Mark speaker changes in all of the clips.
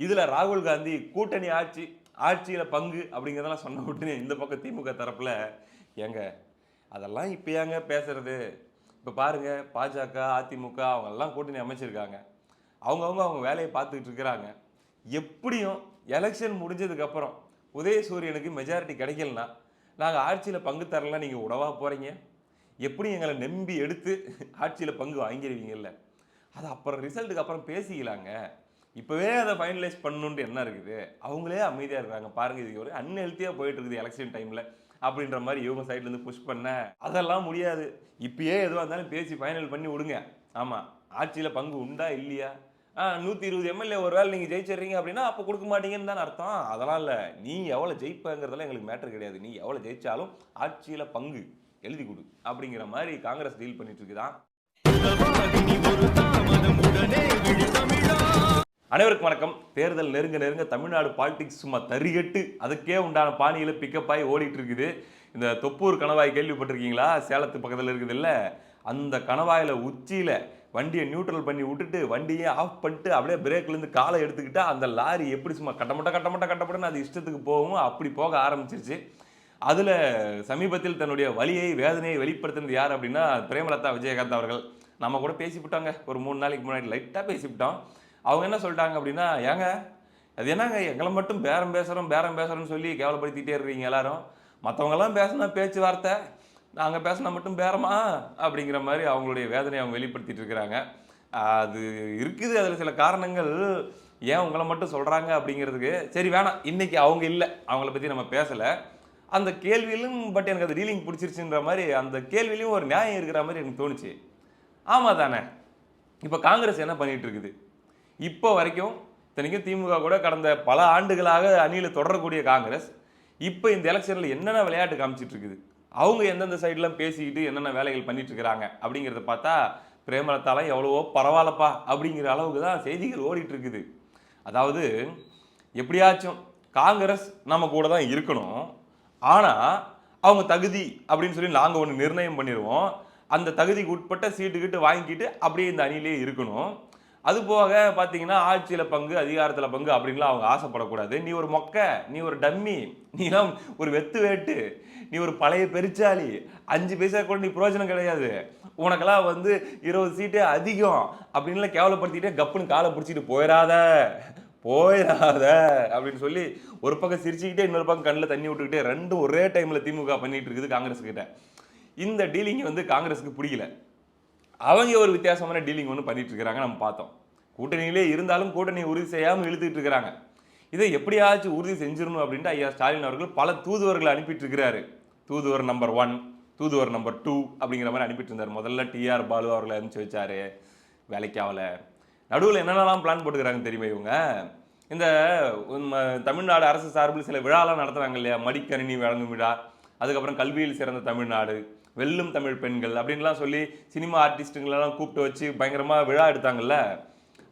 Speaker 1: இதுல ராகுல் காந்தி கூட்டணி ஆட்சியில பங்கு அப்படிங்கிறதெல்லாம் சொன்ன உடனே இந்த பக்கம் திமுக தரப்புல ஏங்க அதெல்லாம் இப்ப ஏங்க பேசுறது? இப்ப பாருங்க பாஜக, அதிமுக அவங்க எல்லாம் கூட்டணி அமைச்சிருக்காங்க. அவங்க வேலையை பார்த்துக்கிட்டு இருக்கிறாங்க. எப்படியும் எலெக்ஷன் முடிஞ்சதுக்கு அப்புறம் உதயசூரியனுக்கு மெஜாரிட்டி கிடைக்கலனா நாங்க ஆட்சியில பங்கு தரலாம் நீங்க உடவா போறீங்க? எப்படி எங்களை நம்பி எடுத்து ஆட்சியில பங்கு வாங்கிடுவீங்கல்ல? அது அப்புறம் ரிசல்ட்டுக்கு அப்புறம் பேசிக்கலாங்க. இப்பவே அதை ஃபைனலைஸ் பண்ணணும்னு என்ன இருக்குது? அவங்களே அமைதியா இருக்காங்க. பாருங்க இது ஒரு அன்ஹெல்த்தியா போயிட்டு இருக்குது எலக்ஷன் டைம்ல. அப்படின்ற மாரி இவங்க சைடுல இருந்து புஷ் பண்ண, அதெல்லாம் முடியாது. இப்பயே எதுவா இருந்தாலும் பேசி ஃபைனல் பண்ணி விடுங்க. ஆமா. ஆட்சியில பங்கு உண்டா? இல்லையா? 120 எம்எல்ஏ ஒரு வேளை நீங்க ஜெயிச்சிடுறீங்க அப்படின்னா, அப்ப குடுக்க மாட்டீங்கன்னு தானே அர்த்தம். அதெல்லாம் இல்ல. நீ எவ்வளவு ஜெயிப்பங்கிறதெல்லாம் எங்களுக்கு மேட்டர் கிடையாது. நீ எவ்வளவு ஜெயிச்சாலும் ஆட்சியில பங்கு எழுதி குடு. அப்படிங்கிற மாரி காங்கிரஸ் டீல் பண்ணிட்டு இருக்குதாம். அனைவருக்கும் வணக்கம். தேர்தல் நெருங்க தமிழ்நாடு பாலிடிக்ஸ் சும்மா தறிகட்டு அதுக்கே உண்டான பாணியில பிக்கப் ஆகி ஓடிட்டு இருக்குது. இந்த தொப்பூர் கணவாய் கேள்விப்பட்டிருக்கீங்களா? சேலத்து பக்கத்தில் இருக்குதுல்ல, அந்த கணவாயில உச்சியில வண்டியை நியூட்ரல் பண்ணி விட்டுட்டு வண்டியை ஆஃப் பண்ணிட்டு அப்படியே பிரேக்லேருந்து காலை எடுத்துக்கிட்டா அந்த லாரி எப்படி சும்மா கட்டப்பட்டன்னு அது இஷ்டத்துக்கு போகும். அப்படி போக ஆரம்பிச்சிருச்சு. அதுல சமீபத்தில் தன்னுடைய வலியை வேதனையை வெளிப்படுத்தினது யார் அப்படின்னா பிரேமலதா விஜயகாந்த் அவர்கள். நம்ம கூட பேசிவிட்டாங்க ஒரு 3 நாளைக்கு முன்னாடி லைட்டா பேசிவிட்டோம். அவங்க என்ன சொல்லிட்டாங்க அப்படின்னா, ஏங்க அது என்னங்க எங்களை மட்டும் பேரம் பேசுறோம்னு சொல்லி கேவலப்படுத்திட்டே இருக்கீங்க எல்லாரும். மற்றவங்கெல்லாம் பேசினா பேச்சுவார்த்தை, நாங்கள் பேசினா மட்டும் பேரமா அப்படிங்கிற மாதிரி அவங்களுடைய வேதனையை அவங்க வெளிப்படுத்திட்டு இருக்கிறாங்க. அது இருக்குது, அதில் சில காரணங்கள் ஏன் உங்களை மட்டும் சொல்கிறாங்க அப்படிங்கிறதுக்கு. சரி வேணாம், இன்னைக்கு அவங்க இல்லை, அவங்கள பற்றி நம்ம பேசலை. அந்த கேள்வியிலும் பட் எனக்கு அது டீலிங் பிடிச்சிருச்சுன்ற மாதிரி அந்த கேள்வியிலையும் ஒரு நியாயம் இருக்கிற மாதிரி எனக்கு தோணுச்சு. ஆமாம் தானே. இப்போ காங்கிரஸ் என்ன பண்ணிட்டு இருக்குது? இப்போ வரைக்கும் இத்தனைக்கும் திமுக கூட கடந்த பல ஆண்டுகளாக அணியில தொடரக்கூடிய காங்கிரஸ் இப்போ இந்த எலெக்ஷன்ல என்னென்ன விளையாட்டு காமிச்சிட்டு இருக்குது, அவங்க எந்தெந்த சைட்லாம் பேசிக்கிட்டு என்னென்ன வேலைகள் பண்ணிட்டு இருக்கிறாங்க அப்படிங்கிறத பார்த்தா பிரேமலதாலாம் எவ்வளவோ பரவாயில்லப்பா அப்படிங்கிற அளவுக்கு தான் செய்திகள் ஓடிட்டு இருக்குது. அதாவது எப்படியாச்சும் காங்கிரஸ் நம்ம கூட தான் இருக்கணும், ஆனால் அவங்க தகுதி அப்படின்னு சொல்லி நாங்கள் ஒன்று நிர்ணயம் பண்ணிடுவோம், அந்த தகுதிக்கு உட்பட்ட சீட்டுக்கிட்டு வாங்கிக்கிட்டு அப்படியே இந்த அணியிலே இருக்கணும். அது போக பார்த்தீங்கன்னா ஆட்சியில பங்கு, அதிகாரத்தில் பங்கு அப்படின்லாம் அவங்க ஆசைப்படக்கூடாது. நீ ஒரு மொக்க, நீ ஒரு டம்மி, நீலாம் ஒரு வெத்து வேட்டு, நீ ஒரு பழைய பெருச்சாளி, 5 பைசா கூட நீ பிரயோஜனம் கிடையாது, உனக்கெல்லாம் 20 சீட்டே அதிகம் அப்படின்லாம் கேவலப்படுத்திட்டே கப்புன்னு காலை பிடிச்சிட்டு போயிடாத அப்படின்னு சொல்லி ஒரு பக்கம் சிரிச்சுக்கிட்டே இன்னொரு பக்கம் கண்ணில் தண்ணி விட்டுக்கிட்டே ரெண்டும் ஒரே டைம்ல திமுக பண்ணிட்டு இருக்குது காங்கிரஸ் கிட்ட. இந்த டீலிங் காங்கிரஸுக்கு பிடிக்கல. அவங்க ஒரு வித்தியாசமான டீலிங் ஒன்று பண்ணிட்டு இருக்கிறாங்க. நம்ம பார்த்தோம். கூட்டணியிலே இருந்தாலும் கூட்டணியை உறுதி செய்யாமல் இழுத்துட்டு இருக்கிறாங்க. இதை எப்படியாச்சும் உறுதி செஞ்சிடணும் அப்படின்ட்டு ஐயா ஸ்டாலின் அவர்கள் பல தூதுவர்களை அனுப்பிட்டு இருக்கிறாரு. தூதுவர் நம்பர் 1, தூதுவர் நம்பர் 2 அப்படிங்கிற மாதிரி அனுப்பிட்டு இருந்தார். முதல்ல டிஆர் பாலு அவர்களை அனுப்பிச்சு வச்சாரு, வேலைக்கு ஆகல. நடுவில் என்னென்னலாம் பிளான் போட்டுக்கிறாங்க தெரியுமா இவங்க? இந்த தமிழ்நாடு அரசு சார்பில் சில விழாலாம் நடத்துறாங்க இல்லையா, மடிக்கணினி வழங்கும் விழா, அதுக்கப்புறம் கல்வியில் சிறந்த தமிழ்நாடு, வெல்லும் தமிழ் பெண்கள் அப்படின்லாம் சொல்லி சினிமா ஆர்டிஸ்ட்டுங்களெல்லாம் கூப்பிட்டு வச்சு பயங்கரமா விழா எடுத்தாங்கல்ல.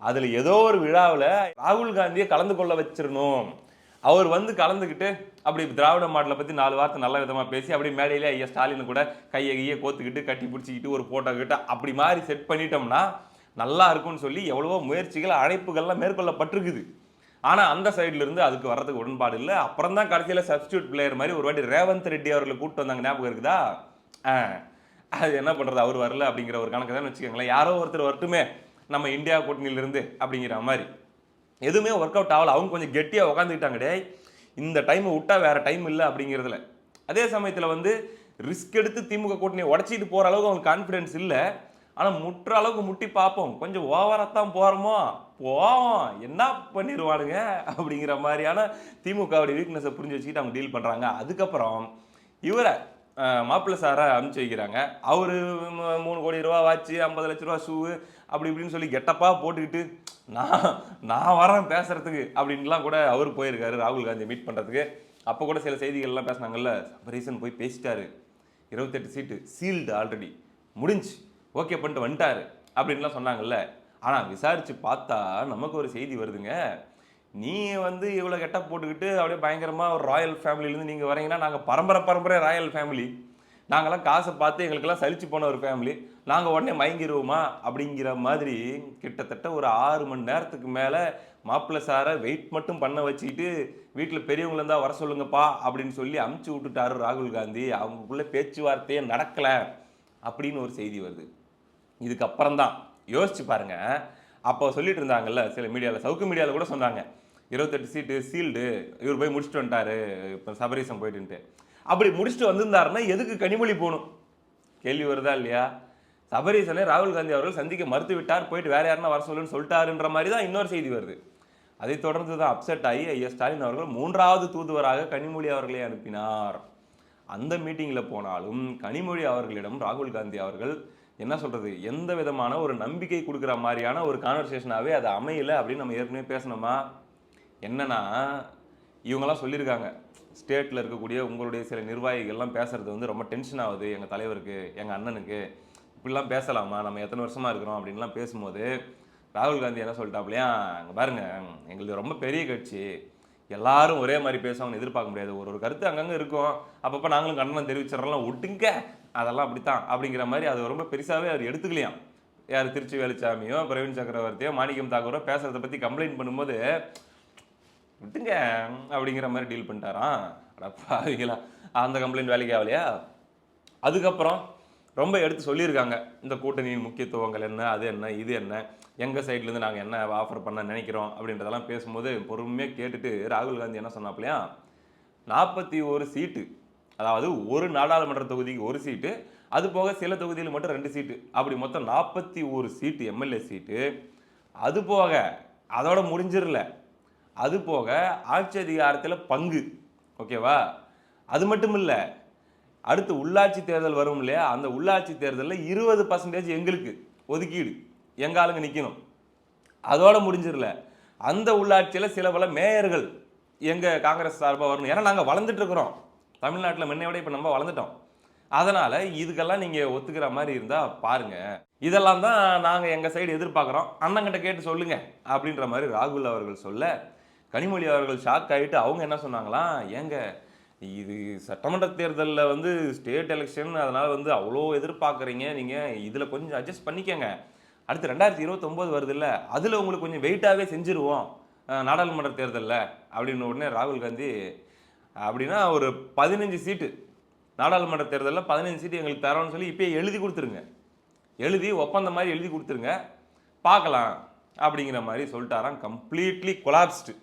Speaker 1: அதுல ஏதோ ஒரு விழாவில் ராகுல் காந்தியை கலந்து கொள்ள வச்சிடணும். அவர் கலந்துக்கிட்டு அப்படி திராவிட மாடலை பத்தி 4 வார்த்தை நல்ல விதமா பேசி அப்படி மேடையிலே ஐயா ஸ்டாலின் கூட கையை கோத்துக்கிட்டு கட்டி பிடிச்சிக்கிட்டு ஒரு போட்டோ கிட்ட அப்படி மாதிரி செட் பண்ணிட்டோம்னா நல்லா இருக்கும்னு சொல்லி எவ்வளவோ முயற்சிகள் அழைப்புகள்லாம் மேற்கொள்ளப்பட்டிருக்குது. ஆனா அந்த சைட்ல இருந்து அதுக்கு வர்றதுக்கு உடன்பாடு இல்லை. அப்புறம் தான் கடைசியில் சப்ஸ்டியூட் பிளேயர் மாதிரி ஒரு வாட்டி ரேவந்த் ரெட்டி அவர்களை கூப்பிட்டு வந்தாங்க, ஞாபகம் இருக்குதா? அது என்ன பண்றது, அவர் வரல அப்படிங்கிற ஒரு கணக்கு தான் வச்சுக்கோங்களேன். யாரோ ஒருத்தர் வரட்டுமே நம்ம இந்தியா கூட்டணியிலிருந்து அப்படிங்கிற மாதிரி. எதுவுமே ஒர்க் அவுட் ஆகல. அவங்க கொஞ்சம் கெட்டியா உட்காந்துக்கிட்டாங்க, டே இந்த டைம் விட்டா வேற டைம் இல்லை அப்படிங்கிறதுல. அதே சமயத்தில் ரிஸ்க் எடுத்து திமுக கூட்டணியை உடச்சிட்டு போற அளவுக்கு அவங்க கான்ஃபிடன்ஸ் இல்லை. ஆனா முற்ற அளவுக்கு முட்டி பார்ப்போம், கொஞ்சம் ஓவராத்தான் போறோமோ போவோம், என்ன பண்ணிடுவானுங்க அப்படிங்கிற மாதிரியான திமுகவுடைய வீக்னஸை புரிஞ்சு வச்சுக்கிட்டு அவங்க டீல் பண்றாங்க. அதுக்கப்புறம் இவரை மாப்பிள்ளை சாரை அனுப்பிச்சு வைக்கிறாங்க. அவரு 3 கோடி ரூபா வாட்சி, 50 லட்ச ரூபா ஷூ அப்படி இப்படின்னு சொல்லி கெட்டப்பா போட்டுக்கிட்டு நான் வரேன் பேசுறதுக்கு அப்படின்லாம் கூட அவர் போயிருக்காரு ராகுல் காந்தியை மீட் பண்றதுக்கு. அப்போ கூட சில செய்திகள்லாம் பேசினாங்கல்ல, சபரீசன் போய் பேசிட்டாரு, 28 சீட்டு சீல்டு ஆல்ரெடி முடிஞ்சு ஓகே பண்ணிட்டு வந்துட்டாரு அப்படின்லாம் சொன்னாங்கல்ல. ஆனால் விசாரிச்சு பார்த்தா நமக்கு ஒரு செய்தி வருதுங்க. நீ இவ்வளோ கெட்டப் போட்டுக்கிட்டு அப்படியே பயங்கரமாக ஒரு ராயல் ஃபேமிலியிலேருந்து நீங்கள் வரீங்கன்னா, நாங்கள் பரம்பரை ராயல் ஃபேமிலி, நாங்களாம் காசை பார்த்து எங்களுக்கெல்லாம் சலிச்சு போன ஒரு ஃபேமிலி, நாங்கள் உடனே மயங்கிடுவோமா அப்படிங்கிற மாதிரி கிட்டத்தட்ட ஒரு 6 மணி நேரத்துக்கு மேலே மாப்பிள்ளை சாரை வெயிட் மட்டும் பண்ண வச்சுக்கிட்டு வீட்டில் பெரியவங்கள இருந்தா வர சொல்லுங்கப்பா அப்படின்னு சொல்லி அமுச்சு விட்டுட்டாரு ராகுல் காந்தி. அவங்களுக்குள்ள பேச்சுவார்த்தையே நடக்கல அப்படின்னு ஒரு செய்தி வருது. இதுக்கப்புறம் தான் யோசிச்சு பாருங்க. அப்போ சொல்லிட்டு இருந்தாங்கல்ல சில மீடியாவில், சவுக்கு மீடியாவில் கூட சொன்னாங்க 28 சீட்டு சீல்டு, இவர் போய் முடிச்சுட்டு வந்துட்டாரு இப்போ சபரீசம் போயிட்டுன்ட்டு. அப்படி முடிச்சுட்டு வந்திருந்தாருன்னா எதுக்கு கனிமொழி போகணும்? கேள்வி வருதா இல்லையா? சபரீசனை ராகுல் காந்தி அவர்கள் சந்திக்க மறுத்து விட்டார், போயிட்டு வேற யாருன்னா வர சொல்லுன்னு சொல்லிட்டாருன்ற மாதிரி தான் இன்னொரு செய்தி வருது. அதை தொடர்ந்து தான் அப்செட் ஆகி ஐயா ஸ்டாலின் அவர்கள் 3வது தூதுவராக கனிமொழி அவர்களை அனுப்பினார். அந்த மீட்டிங்கில் போனாலும் கனிமொழி அவர்களிடம் ராகுல் காந்தி அவர்கள் என்ன சொல்றது, எந்த விதமான ஒரு நம்பிக்கை கொடுக்குற மாதிரியான ஒரு கான்வர்சேஷனாகவே அது அமையல அப்படின்னு நம்ம ஏற்கனவே பேசணுமா? என்னன்னா, இவங்கெல்லாம் சொல்லியிருக்காங்க, ஸ்டேட்டில் இருக்கக்கூடிய உங்களுடைய சில நிர்வாகிகள்லாம் பேசுறது வந்து ரொம்ப டென்ஷன் ஆகுது எங்கள் தலைவருக்கு, எங்கள் அண்ணனுக்கு, இப்படிலாம் பேசலாமா, நம்ம எத்தனை வருஷமா இருக்கிறோம் அப்படின்லாம் பேசும்போது ராகுல் காந்தி என்ன சொல்லிட்டாப்லையா, அங்கே பாருங்க எங்களுக்கு ரொம்ப பெரிய கட்சி, எல்லாரும் ஒரே மாதிரி பேசுவாங்கன்னு எதிர்பார்க்க முடியாது, ஒரு கருத்து அங்கங்கே இருக்கும், அப்பப்போ நாங்களும் கண்டனம் தெரிவிச்சிடறோம், விட்டுங்க அதெல்லாம் அப்படித்தான் அப்படிங்கிற மாதிரி அது ரொம்ப பெருசாகவே அவர் எடுத்துக்கலையாம். யார் திருச்சி வேலுச்சாமியோ பிரவீன் சக்கரவர்த்தியோ மாணிக்கம் தாக்கூரோ பேசுறதை பற்றி கம்ப்ளைண்ட் பண்ணும்போது விட்டுங்க அப்படிங்கிற மாதிரி டீல் பண்ணிட்டாராம். அடப்பாவிங்களா, அந்த கம்ப்ளைண்ட் வேலைக்கு ஆகலையா? அதுக்கப்புறம் ரொம்ப எடுத்து சொல்லியிருக்காங்க, இந்த கூட்டணியின் முக்கியத்துவங்கள் என்ன, அது என்ன, இது என்ன, எங்கள் சைட்லேருந்து நாங்கள் என்ன ஆஃபர் பண்ண நினைக்கிறோம் அப்படின்றதெல்லாம் பேசும்போது பொறுமையாக கேட்டுட்டு ராகுல் காந்தி என்ன சொன்னாப்லையா, 41 சீட்டு, அதாவது ஒரு நாடாளுமன்ற தொகுதிக்கு ஒரு சீட்டு, அது போக சில தொகுதியில் மட்டும் 2 சீட்டு, அப்படி மொத்தம் 41 சீட்டு எம்எல்ஏ சீட்டு. அது போக அதோட முடிஞ்சிடல, அது போக ஆட்சி அதிகாரத்தில் பங்கு, ஓகேவா? அது மட்டும் இல்லை, அடுத்து உள்ளாட்சி தேர்தல் வரும் இல்லையா, அந்த உள்ளாட்சி தேர்தலில் 20% எங்களுக்கு ஒதுக்கீடு, எங்க ஆளுங்க நிற்கணும். அதோட முடிஞ்சிடல, அந்த உள்ளாட்சியில் சில பல மேயர்கள் எங்க காங்கிரஸ் சார்பாக வரணும். ஏன்னா நாங்கள் வளர்ந்துட்டு இருக்கிறோம் தமிழ்நாட்டில், முன்னை விட இப்போ நம்ம வளர்ந்துட்டோம். அதனால இதுக்கெல்லாம் நீங்க ஒத்துக்கிற மாதிரி இருந்தா பாருங்க, இதெல்லாம் தான் நாங்க எங்க சைடு எதிர்பார்க்குறோம், அண்ணங்கிட்ட கேட்டு சொல்லுங்க அப்படின்ற மாதிரி ராகுல் அவர்கள் சொல்ல, கனிமொழி அவர்கள் ஷாக் ஆகிட்டு அவங்க என்ன சொன்னாங்களாம், ஏங்க இது சட்டமன்ற தேர்தலில் வந்து ஸ்டேட் எலெக்ஷன், அதனால வந்து அவ்வளோ எதிர்பார்க்குறீங்க, நீங்கள் இதில் கொஞ்சம் அட்ஜஸ்ட் பண்ணிக்கங்க, அடுத்து 2029 வருது இல்லை, அதில் உங்களுக்கு கொஞ்சம் வெயிட்டாகவே செஞ்சுருவோம் நாடாளுமன்ற தேர்தலில் அப்படின்னு. உடனே ராகுல் காந்தி அப்படின்னா ஒரு 15 சீட்டு நாடாளுமன்ற தேர்தலில் 15 சீட்டு எங்களுக்கு தரோன்னு சொல்லி இப்போயே எழுதி கொடுத்துருங்க, எழுதி ஒப்பந்தம் மாதிரி எழுதி கொடுத்துருங்க, பார்க்கலாம் அப்படிங்கிற மாதிரி சொல்லிட்டாராம். Completely collapsed.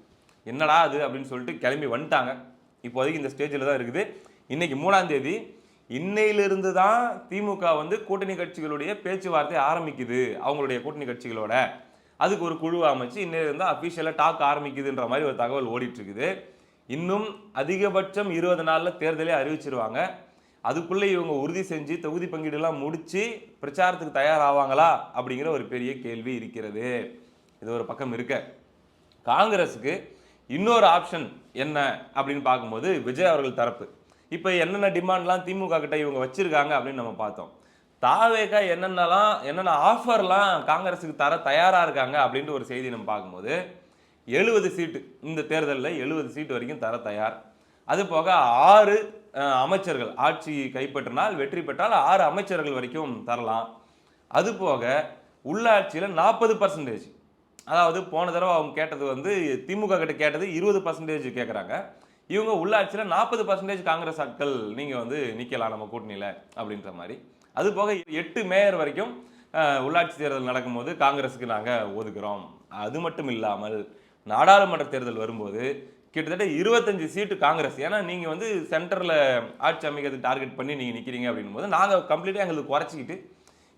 Speaker 1: என்னடா அது அப்படின்னு சொல்லிட்டு கிளம்பி வந்துட்டாங்க. இப்போதைக்கு இந்த ஸ்டேஜில் தான் இருக்குது. இன்னைக்கு 3ஆம் தேதி, இன்னையிலிருந்து தான் திமுக வந்து கூட்டணி கட்சிகளுடைய பேச்சுவார்த்தை ஆரம்பிக்குது, அவங்களுடைய கூட்டணி கட்சிகளோட. அதுக்கு ஒரு குழு அமைச்சு இன்னையிலிருந்து அஃபீஷியலாக டாக் ஆரம்பிக்குதுன்ற மாதிரி ஒரு தகவல் ஓடிட்டு இருக்குது. இன்னும் அதிகபட்சம் 20 நாளில் தேர்தலே அறிவிச்சிருவாங்க. அதுக்குள்ளே இவங்க உறுதி செஞ்சு தொகுதி பங்கீடுலாம் முடிச்சு பிரச்சாரத்துக்கு தயாராவாங்களா அப்படிங்கிற ஒரு பெரிய கேள்வி இருக்கிறது. இது ஒரு பக்கம் இருக்க, காங்கிரஸுக்கு இன்னொரு ஆப்ஷன் என்ன அப்படின்னு பார்க்கும்போது விஜய் அவர்கள் தரப்பு இப்போ என்னென்ன டிமாண்ட்லாம் திமுக கிட்ட இவங்க வச்சிருக்காங்க அப்படின்னு நம்ம பார்த்தோம். தாவேகா என்னென்ன ஆஃபர்லாம் காங்கிரஸுக்கு தர தயாராக இருக்காங்க அப்படின்ட்டு ஒரு செய்தி நம்ம பார்க்கும்போது 70 சீட்டு இந்த தேர்தலில் 70 சீட்டு வரைக்கும் தர தயார். அது போக 6 அமைச்சர்கள், ஆட்சி கைப்பற்றினால் வெற்றி பெற்றால் 6 அமைச்சர்கள் வரைக்கும் தரலாம். அது போக உள்ளாட்சியில் 40%, அதாவது போன தடவை அவங்க கேட்டது வந்து திமுக கிட்ட கேட்டது 20% கேட்குறாங்க, இவங்க உள்ளாட்சியில் 40% காங்கிரஸ் ஆட்கள் நீங்கள் வந்து நிற்கலாம் நம்ம கூட்டணியில் அப்படின்ற மாதிரி. அது போக 8 மேயர் வரைக்கும் உள்ளாட்சி தேர்தல் நடக்கும்போது காங்கிரஸுக்கு நாங்கள் ஒதுக்குறோம். அது மட்டும் இல்லாமல் நாடாளுமன்ற தேர்தல் வரும்போது கிட்டத்தட்ட 25 சீட்டு காங்கிரஸ், ஏன்னா நீங்கள் வந்து சென்டரில் ஆட்சி அமைக்கிறதுக்கு டார்கெட் பண்ணி நீங்கள் நிற்கிறீங்க அப்படின்னும் போது நாங்கள் கம்ப்ளீட்டாக எங்களுக்கு குறைச்சிக்கிட்டு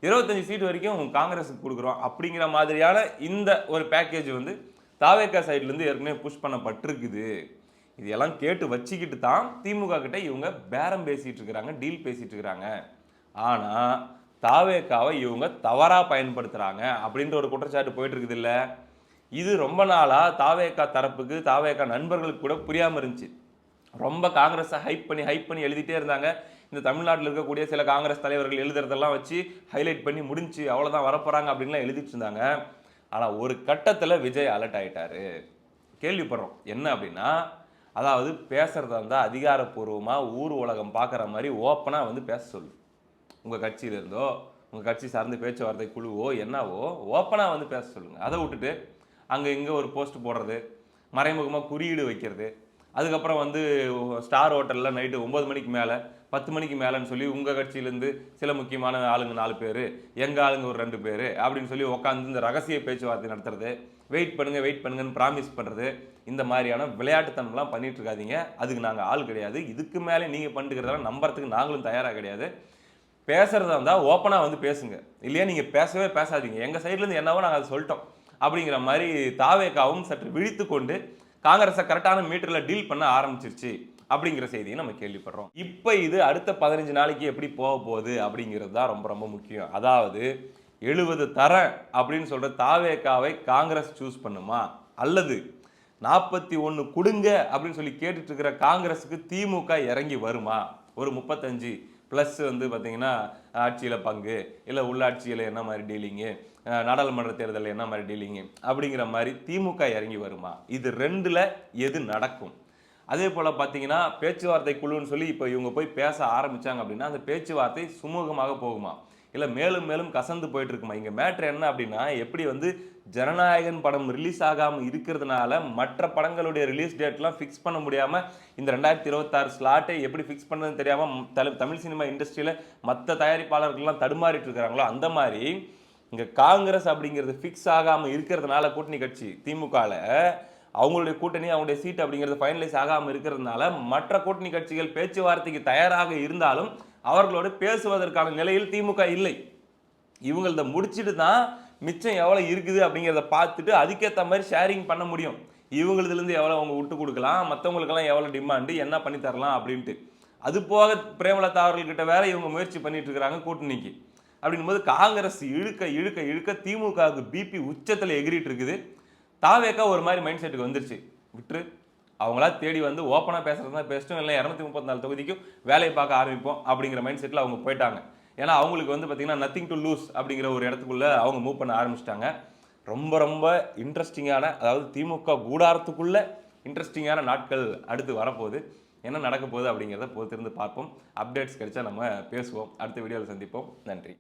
Speaker 1: 25 சீட்டு வரைக்கும் காங்கிரஸுக்கு கொடுக்குறோம் அப்படிங்கிற மாதிரியான இந்த ஒரு பேக்கேஜ் வந்து தாவேகா சைட்லேருந்து ஏற்கனவே புஷ் பண்ணப்பட்டிருக்குது. இதெல்லாம் கேட்டு வச்சுக்கிட்டு தான் திமுக கிட்ட இவங்க பேரம் பேசிகிட்டு இருக்கிறாங்க, டீல் பேசிகிட்டு இருக்கிறாங்க. ஆனால் தாவேகாவை இவங்க தவறாக பயன்படுத்துகிறாங்க அப்படின்ற ஒரு குற்றச்சாட்டு போயிட்டு இருக்குது இல்லை. இது ரொம்ப நாளாக தாவேகா தரப்புக்கு, தாவேகா நண்பர்களுக்கு கூட புரியாமல் இருந்துச்சு. ரொம்ப காங்கிரஸை ஹைப் பண்ணி எழுதிட்டே இருந்தாங்க. இந்த தமிழ்நாட்டில் இருக்கக்கூடிய சில காங்கிரஸ் தலைவர்கள் எழுதுறதெல்லாம் வச்சு ஹைலைட் பண்ணி முடிஞ்சு அவ்வளோதான் வரப்போகிறாங்க அப்படின்லாம் எழுதிட்டு இருந்தாங்க. ஆனால் ஒரு கட்டத்தில் விஜய் அலர்ட் ஆகிட்டாரு. கேள்விப்படுறோம் என்ன அப்படின்னா, அதாவது பேசுகிறதா இருந்தால் அதிகாரப்பூர்வமாக ஊர் உலகம் பார்க்குற மாதிரி ஓப்பனாக வந்து பேச சொல்லு. உங்கள் கட்சியிலேருந்தோ உங்கள் கட்சி சார்ந்த பேச்சுவார்த்தை குழுவோ என்னவோ ஓப்பனாக வந்து பேச சொல்லுங்கள். அதை விட்டுட்டு அங்கே இங்கே ஒரு போஸ்ட் போடுறது, மறைமுகமாக குறியீடு வைக்கிறது, அதுக்கப்புறம் வந்து ஸ்டார் ஹோட்டலில் நைட்டு 9 மணிக்கு மேலே 10 மணிக்கு மேலேன்னு சொல்லி உங்கள் கட்சியிலேருந்து சில முக்கியமான ஆளுங்க 4 பேர், எங்கள் ஆளுங்க ஒரு 2 பேர் அப்படின்னு சொல்லி உட்காந்து இந்த ரகசிய பேச்சுவார்த்தை நடத்துறது, வெயிட் பண்ணுங்கன்னு ப்ராமிஸ் பண்ணுறது, இந்த மாதிரியான விளையாட்டுத்தனம்லாம் பண்ணிட்டு இருக்காதீங்க. அதுக்கு நாங்கள் ஆள் கிடையாது. இதுக்கு மேலே நீங்கள் பண்ணிட்டுக்கிறதெல்லாம் நம்புறதுக்கு நாங்களும் தயாராக கிடையாது. பேசுறதா இருந்தால் ஓப்பனாக வந்து பேசுங்க. இல்லையா நீங்கள் பேசவே பேசாதீங்க. எங்கள் சைட்லேருந்து என்னவோ நாங்கள் அதை சொல்லிட்டோம் அப்படிங்கிற மாதிரி தாவேகாவும் சற்று விழித்து கொண்டு காங்கிரஸை கரெக்டான மீட்டரில் டீல் பண்ண ஆரம்பிச்சிருச்சு அப்படிங்கிற செய்தியை நம்ம கேள்விப்படுறோம். இப்போ இது அடுத்த 15 நாளைக்கு எப்படி போக போகுது அப்படிங்கிறது தான் ரொம்ப ரொம்ப முக்கியம். அதாவது 70 தரேன் அப்படின்னு சொல்ற தாவேகாவை காங்கிரஸ் சூஸ் பண்ணுமா, அல்லது 41 கொடுங்க அப்படின்னு சொல்லி கேட்டுட்டு இருக்கிற காங்கிரஸுக்கு திமுக இறங்கி வருமா? ஒரு 35 ப்ளஸ் வந்து பார்த்தீங்கன்னா ஆட்சியில் பங்கு, இல்லை உள்ளாட்சியில் என்ன மாதிரி டீலிங்கு, நாடாளுமன்ற தேர்தலில் என்ன மாதிரி டீலிங்கு அப்படிங்கிற மாதிரி திமுக இறங்கி வருமா? இது 2ல் எது நடக்கும்? அதே போல் பார்த்தீங்கன்னா பேச்சுவார்த்தை குழுன்னு சொல்லி இப்போ இவங்க போய் பேச ஆரம்பித்தாங்க அப்படின்னா அந்த பேச்சுவார்த்தை சுமூகமாக போகுமா, இல்லை மேலும் மேலும் கசந்து போயிட்டு இருக்குமா? இங்கே மேட்ரு என்ன அப்படின்னா, எப்படி வந்து ஜனநாயகன் படம் ரிலீஸ் ஆகாமல் இருக்கிறதுனால மற்ற படங்களுடைய ரிலீஸ் டேட்லாம் ஃபிக்ஸ் பண்ண முடியாமல் இந்த 2026 ஸ்லாட்டை எப்படி ஃபிக்ஸ் பண்ணதுன்னு தெரியாமல் தமிழ் சினிமா இண்டஸ்ட்ரியில் மற்ற தயாரிப்பாளர்கள்லாம் தடுமாறிட்டு இருக்கிறாங்களோ, அந்த மாதிரி இங்கே காங்கிரஸ் அப்படிங்கிறது ஃபிக்ஸ் ஆகாமல் இருக்கிறதுனால கூட்டணி கட்சி திமுகவில் அவங்களுடைய கூட்டணி அவங்களுடைய சீட் அப்படிங்கிறது ஃபைனலைஸ் ஆகாமல் இருக்கிறதுனால மற்ற கூட்டணி கட்சிகள் பேச்சுவார்த்தைக்கு தயாராக இருந்தாலும் அவர்களோடு பேசுவதற்கான நிலையில் திமுக இல்லை. இவங்கள முடிச்சுட்டு தான் மிச்சம் எவ்வளோ இருக்குது அப்படிங்கிறத பார்த்துட்டு அதுக்கேற்ற மாதிரி ஷேரிங் பண்ண முடியும். இவங்களதுலேருந்து எவ்வளோ அவங்க விட்டு கொடுக்கலாம், மற்றவங்களுக்கெல்லாம் எவ்வளோ டிமாண்டு, என்ன பண்ணி தரலாம் அப்படின்ட்டு. அது போக பிரேமலதா அவர்கள்கிட்ட வேற இவங்க முயற்சி பண்ணிட்டு இருக்கிறாங்க கூட்டணிக்கு. அப்படின்போது காங்கிரஸ் இழுக்க இழுக்க இழுக்க திமுகவுக்கு பிபி உச்சத்தில் எகிரிட்டு இருக்குது. தாவேக்கா ஒரு மாதிரி மைண்ட் செட்டுக்கு வந்துருச்சு, விட்டுரு அவங்களா தேடி வந்து ஓப்பனாக பேசுறது தான் பேசட்டும், இல்லை 234 தொகுதிக்கும் வேலையை பார்க்க ஆரம்பிப்போம் அப்படிங்கிற மைண்ட் செட்டில் அவங்க போயிட்டாங்க. ஏன்னா அவங்களுக்கு வந்து பார்த்தீங்கன்னா நத்திங் டு லூஸ் அப்படிங்கிற ஒரு இடத்துக்குள்ளே அவங்க மூவ் பண்ண ஆரம்பிச்சிட்டாங்க. ரொம்ப ரொம்ப இன்ட்ரெஸ்டிங்கான, அதாவது திமுக கூடாரத்துக்குள்ளே இன்ட்ரெஸ்டிங்கான நாட்கள் அடுத்து வரப்போகுது. என்ன நடக்க போகுது அப்படிங்கிறத பொறுத்திருந்து பார்ப்போம். அப்டேட்ஸ் கிடைச்சா நம்ம பேசுவோம். அடுத்த வீடியோவில் சந்திப்போம். நன்றி.